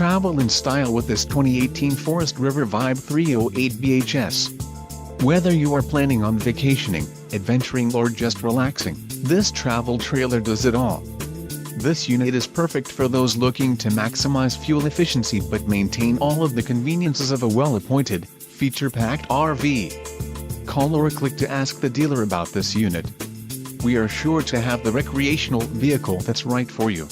Travel in style with this 2018 Forest River Vibe 308 BHS. Whether you are planning on vacationing, adventuring or just relaxing, this travel trailer does it all. This unit is perfect for those looking to maximize fuel efficiency but maintain all of the conveniences of a well-appointed, feature-packed RV. Call or click to ask the dealer about this unit. We are sure to have the recreational vehicle that's right for you.